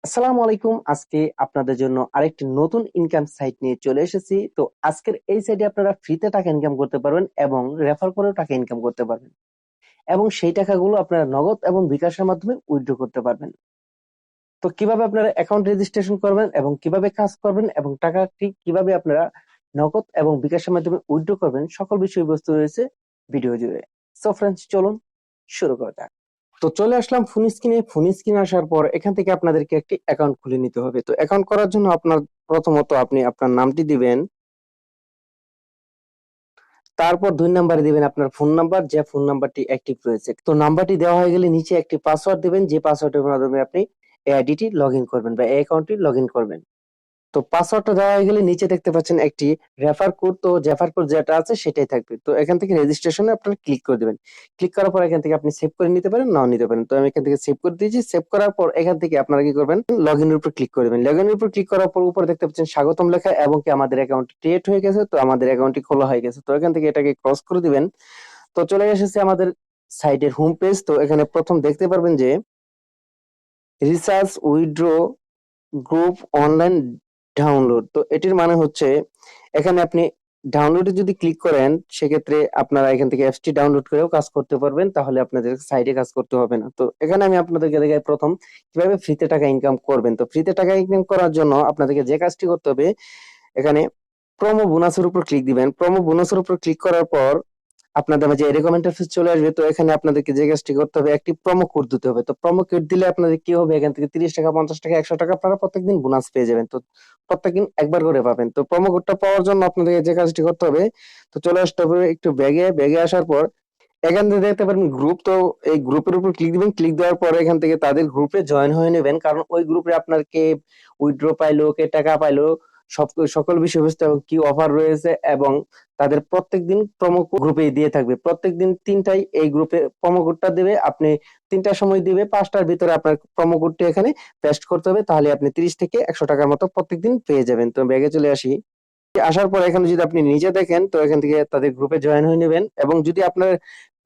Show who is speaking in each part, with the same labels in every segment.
Speaker 1: আসসালামু আলাইকুম। আজকে আপনাদের জন্য আরেকটি নতুন ইনকাম সাইট নিয়ে চলে এসেছি। তো আজকের এই সাইটে আপনারা ফ্রিতে টাকা ইনকাম করতে পারবেন এবং রেফার করেও টাকা ইনকাম করতে পারবেন, এবং সেই টাকাগুলো আপনারা নগদ এবং বিকাশের মাধ্যমে উইথড্র করতে পারবেন। তো কিভাবে আপনারা অ্যাকাউন্ট রেজিস্ট্রেশন করবেন এবং কিভাবে কাজ করবেন এবং টাকাটি কিভাবে আপনারা নগদ এবং বিকাশের মাধ্যমে উইথড্র করবেন, সকল বিষয়বস্তু রয়েছে ভিডিও জুড়ে। সো ফ্রেন্ডস, চলুন শুরু করা যাক। তো চলে আসলাম ফোন স্ক্রিনে আসার পর এখান থেকে আপনাদেরকে একটি অ্যাকাউন্ট খুলে নিতে হবে। তো অ্যাকাউন্ট করার জন্য প্রথমত আপনি আপনার নামটি দিবেন, তারপর 2 নম্বরে দিবেন আপনার ফোন নাম্বার, যে ফোন নাম্বারটি অ্যাক্টিভ রয়েছে। তো নাম্বারটি দেওয়া হয়ে গেলে নিচে একটি পাসওয়ার্ড দিবেন, যে পাসওয়ার্ডের মাধ্যমে আপনি এই আইডিটি লগ ইন করবেন বা এই অ্যাকাউন্টটি লগ ইন করবেন। তো পাসওয়ার্ডটা দেওয়া হয়ে গেলে নিচে দেখতে পাচ্ছেন একটি রেফার কোড। তো রেফার কোড যেটা আছে সেটাই থাকবে। তো এখান থেকে রেজিস্ট্রেশনে আপনারা ক্লিক করে দিবেন। ক্লিক করার পর এখান থেকে আপনি সেভ করে নিতে পারেন, নাও নিতে পারেন। তো আমি এখান থেকে সেভ করে দিয়েছি। সেভ করার পর এখান থেকে আপনারা কি করবেন, লগ ইনের উপর ক্লিক করে দিবেন। লগ ইনের উপর ক্লিক করার পর উপরে দেখতে পাচ্ছেন স্বাগতম লেখা এবং কি আমাদের অ্যাকাউন্ট ক্রিয়েট হয়ে গেছে। তো আমাদের অ্যাকাউন্টটি খোলা হয়ে গেছে। তো এখান থেকে এটাকে ক্রস করে দিবেন। তো চলে এসেছে আমাদের সাইটের হোম পেজ। তো এখানে প্রথম দেখতে পারবেন যে research withdraw group online download. তো এটির মানে হচ্ছে এখানে আপনি ডাউনলোডে যদি ক্লিক করেন সেক্ষেত্রে আপনারা এখান থেকে অ্যাপসটি ডাউনলোড করেও কাজ করতে পারবেন, তাহলে আপনাদের সাইডে কাজ করতে হবে না। তো এখানে আমি আপনাদেরকে দেখাই প্রথম কিভাবে ফ্রিতে টাকা ইনকাম করবেন। তো ফ্রিতে টাকা ইনকাম করার জন্য আপনাদেরকে যে কাজটি করতে হবে, এখানে প্রোমো বোনাসের উপর ক্লিক দিবেন। প্রোমো বোনাসের উপর ক্লিক করার পর আপনাদের মাঝে এরকম ইন্টারফেস চলে আসবে। তো এখানে আপনাদেরকে যে কাজটি করতে হবে, একটি প্রোমো কোড দিতে হবে। তো প্রোমো কোড দিলে আপনাদের কি হবে, এখান থেকে 30 টাকা, 50 টাকা, 100 টাকা আপনারা প্রত্যেকদিন বোনাস পেয়ে যাবেন। তো প্রত্যেকদিন একবার করে পাবেন। তো প্রোমো কোডটা পাওয়ার জন্য আপনাদের যে কাজটি করতে হবে, তো চলে আসতে হবে একটু ব্যাগে আসার পর এখান থেকে দেখতে পারবেন গ্রুপ। তো এই গ্রুপের উপর ক্লিক দিবেন। ক্লিক দেওয়ার পরে এখান থেকে তাদের গ্রুপে জয়েন হয়ে নেবেন, কারণ ওই গ্রুপে আপনার কে উইথড্র পাইলো, কে টাকা পাইলো, সকল বিষয়বস্তু এবং কি অফার রয়েছে এবং তাদের প্রত্যেকদিন প্রোমো গ্রুপে দিয়ে থাকবে। প্রত্যেকদিন 3টায় এই গ্রুপে প্রোমো কোডটা দেবে। আপনি 3টার সময় দিবে, 5টার ভিতরে আপনার প্রোমো কোডটি এখানে পেস্ট করতে হবে, তাহলে আপনি 30 থেকে 100 টাকার মতো প্রত্যেকদিন পেয়ে যাবেন। তো ব্যাগে চলে আসি। আসার পর এখানে যদি আপনি নিজে দেখেন, তো এখান থেকে তাদের গ্রুপে জয়েন হয়ে নেবেন এবং যদি আপনার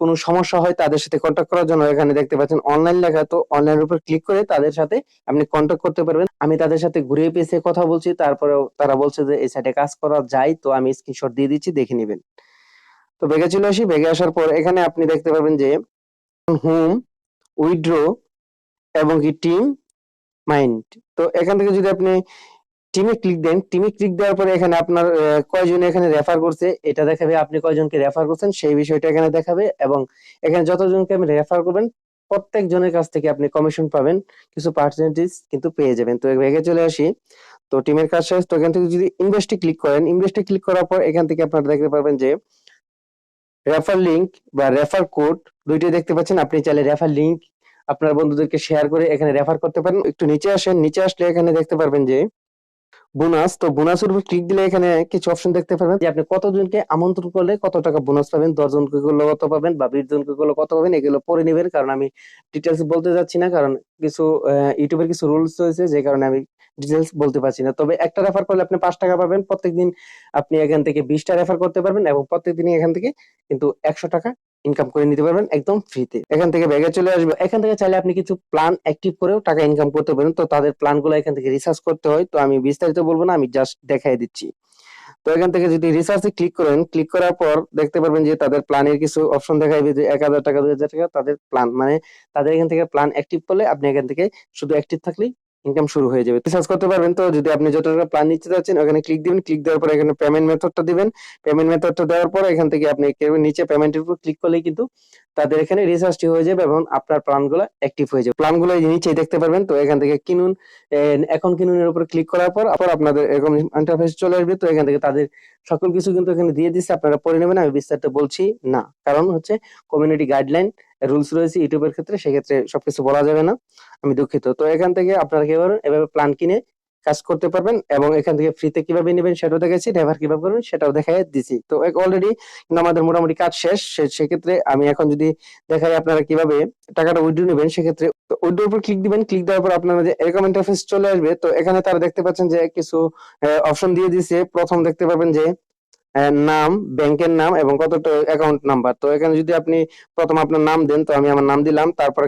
Speaker 1: কোনো সমস্যা হয় তাদের সাথে কন্ট্যাক্ট করার জন্য এখানে দেখতে পাচ্ছেন অনলাইন লেখা। তো অনলাইনের উপর ক্লিক করে তাদের সাথে আপনি কন্ট্যাক্ট করতে পারবেন। আমি তাদের সাথে ঘুরে পেয়েছে কথা বলছি, তারপরেও তারা বলছে যে এই সাইটে কাজ করা যায়। তো আমি স্ক্রিনশট দিয়ে দিচ্ছি, দেখে নেবেন। তো ব্যাগে চলে আসি। ব্যাগে আসার পর এখানে আপনি দেখতে পাবেন যে হোম, উইথড্র এবং কি টিম মাইন্ড। তো এখান থেকে যদি আপনি টিমে ক্লিক দেন, টিমে ক্লিক দেওয়ার পরে এখানে আপনার কয়জন এখানে রেফার করছে এটা দেখাবে, আপনি কয়জনকে রেফার করছেন সেই বিষয়টা এখানে দেখাবে এবং এখানে যতজনকে আপনি রেফার করবেন প্রত্যেক জনের কাছ থেকে আপনি কমিশন পাবেন, কিছু পার্সেন্টেজ কিন্তু পেয়ে যাবেন। তো এগিয়ে চলে আসি। তো টিমের কাজ শেষ। তো এখান থেকে যদি ইনভেস্টে ক্লিক করেন, ইনভেস্টে ক্লিক করার পর এখান থেকে আপনারা দেখতে পারবেন যে রেফার লিংক বা রেফার কোড দুইটাই দেখতে পাচ্ছেন। আপনি চাইলে রেফার লিংক আপনার বন্ধুদেরকে শেয়ার করে এখানে রেফার করতে পারেন। একটু নিচে আসেন, নিচে আসলে এখানে দেখতে পারবেন যে বোনাস। তো বোনাসের উপর ক্লিক দিলে এখানে কিছু অপশন দেখতে পাবেন যে আপনি কতজনকে আমন্ত্রণ করলে কত টাকা বোনাস পাবেন, 10 জনকে করলে কত পাবেন বা 20 জনকে করলে কত পাবেন, এগুলো পড়ে নেবেন। কারণ আমি ডিটেলস বলতে যাচ্ছি না, কারণ কিছু ইউটিউবের কিছু রুলস রয়েছে যে কারণে আমি ডিটেলস বলতে পারছি না। তবে একটা রেফার করলে আপনি 5 টাকা পাবেন। প্রত্যেকদিন আপনি এখান থেকে 20টা রেফার করতে পারবেন এবং প্রত্যেকদিনই এখান থেকে কিন্তু 100 টাকা ইনকাম করে নিতে পারবেন একদম ফ্রিতে। এখান থেকে ব্যাগে চলে আসবে। এখান থেকে চাইলে আপনি কিছু প্ল্যান অ্যাক্টিভ করেও টাকা ইনকাম করতে পারেন। তো তাদের প্ল্যান গুলো এখান থেকে রিসার্চ করতে হয়। তো আমি বিস্তারিত বলবো না, আমি জাস্ট দেখাই দিচ্ছি। তো এখান থেকে যদি রিসার্চে ক্লিক করেন, ক্লিক করার পর দেখতে পারবেন যে তাদের প্ল্যানের কিছু অপশন দেখাইবে যে 1000 টাকা, 2000 টাকা তাদের প্ল্যান, মানে তাদের এখান থেকে প্ল্যান অ্যাক্টিভ করলে আপনি এখান থেকে শুধু অ্যাক্টিভ থাকলেই ইনকাম শুরু হয়ে যাবে। রিসার্চ করতে পারবেন। তো যদি আপনি যত টাকা প্ল্যান নিতে যাচ্ছেন ওখানে ক্লিক দিবেন। ক্লিক দেওয়ার পর এখানে পেমেন্ট মেথডটা দিবেন। পেমেন্ট মেথডটা দেওয়ার পর এখান থেকে আপনি নিচে পেমেন্টের উপর ক্লিক করলেই কিন্তু তাদের এখানে রিসার্চটি হয়ে যাবে এবং আপনার প্ল্যানগুলো অ্যাক্টিভ হয়ে যাবে। প্ল্যানগুলো এই নিচেই দেখতে পারবেন। তো এখান থেকে কিনুন, এখন কিনুনের উপর ক্লিক করার পর আপনাদের এরকম ইন্টারফেস চলে আসবে। তো এখান থেকে তাদের সকল কিছু কিন্তু এখানে দিয়ে দিচ্ছে, আপনারা পড়ে নেবেন। আমি বিস্তারিত বলছি না, কারণ হচ্ছে কমিউনিটি গাইডলাইন রুলস রয়েছে ইউটিউবের ক্ষেত্রে, সেক্ষেত্রে সবকিছু বলা যাবে না, আমি দুঃখিত। তো এখান থেকে আপনারা কি পারবেন, এভাবে প্ল্যান কিনে কাজ করতে পারবেন এবং এখান থেকে ফ্রিতে কিভাবে নেবেন সেটাও দেখেছি, ড্রাইভার কিভাবে করবেন সেটাও দেখাই দিছি। তো অলরেডি কিন্তু আমাদের মোটামুটি কাজ শেষ। সেক্ষেত্রে আমি এখন যদি দেখাই আপনারা কিভাবে টাকাটা উইথড্র নেবেন, সেক্ষেত্রে উইথড্র উপর ক্লিক দিবেন। ক্লিক দেওয়ার পর আপনারা যে এরকম ইন্টারফেস চলে আসবে। তো এখানে তারা দেখতে পাচ্ছেন যে কিছু অপশন দিয়ে দিছে। প্রথম দেখতে পাবেন যে নাম, ব্যাংকের নাম এবং কতটা অ্যাকাউন্ট নাম্বার। তো এখানে যদি আপনি প্রথম আপনার নাম দেন, তো আমি আমার নাম দিলাম, তারপর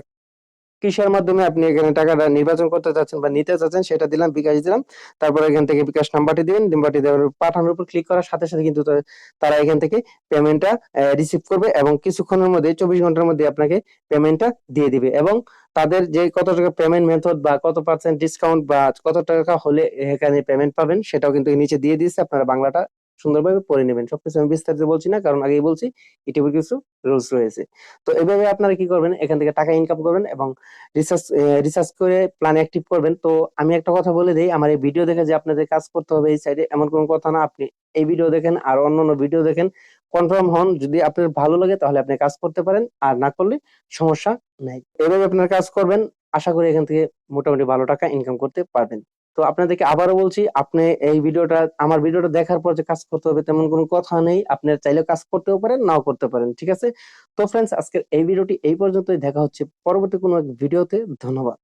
Speaker 1: কিসের মাধ্যমে আপনি এখানে টাকাটা নির্বাচন করতে চাচ্ছেন বা নিতে চাচ্ছেন সেটা দিলাম, বিকাশ দিলাম। তারপর এখান থেকে বিকাশ নাম্বারটি দিবেন, নাম্বারটি দেওয়ার পাঠানোর উপর ক্লিক করার সাথে সাথে কিন্তু তারা এখান থেকে পেমেন্টটা রিসিভ করবে এবং কিছুক্ষণের মধ্যে 24 ঘন্টার মধ্যে আপনাকে পেমেন্টটা দিয়ে দিবে। এবং তাদের যে কত টাকা পেমেন্ট মেথড বা কত পার্সেন্ট ডিসকাউন্ট বা কত টাকা হলে এখানে পেমেন্ট পাবেন সেটাও কিন্তু নিচে দিয়ে দিয়েছে। আপনারা বাংলাটা সুন্দরভাবে পড়ে নেবেন। সবকিছু আমি বিস্তারিত বলছি না, কারণ আগেই বলছি ইউটিউবের কিছু রুলস রয়েছে। তো এভাবে আপনারা কি করবেন, এখান থেকে টাকা ইনকাম করবেন এবং রিসার্চ রিসার্চ করে প্ল্যান অ্যাক্টিভ করবেন। তো আমি একটা কথা বলে দেই, আমার এই ভিডিও দেখে যে আপনাদের কাজ করতে হবে এই সাইডে এমন কোনো কথা না। আপনি এই ভিডিও দেখেন আর অন্যান্য ভিডিও দেখেন, কনফার্ম হন, যদি আপনার ভালো লাগে তাহলে আপনি কাজ করতে পারেন, আর না করলে সমস্যা নাই। এভাবে আপনার কাজ করবেন, আশা করি এখান থেকে মোটামুটি ভালো টাকা ইনকাম করতে পারবেন। তো আপনাদেরকে আবারও বলছি, আপনি এই ভিডিওটা আমার ভিডিওটা দেখার পর যে কাজ করতে হবে তেমন কোনো কথা নেই। আপনি চাইলে কাজ করতেও পারেন, নাও করতে পারেন, ঠিক আছে? তো ফ্রেন্ডস, আজকের এই ভিডিওটি এই পর্যন্তই। দেখা হচ্ছে পরবর্তী কোনো এক ভিডিওতে। ধন্যবাদ।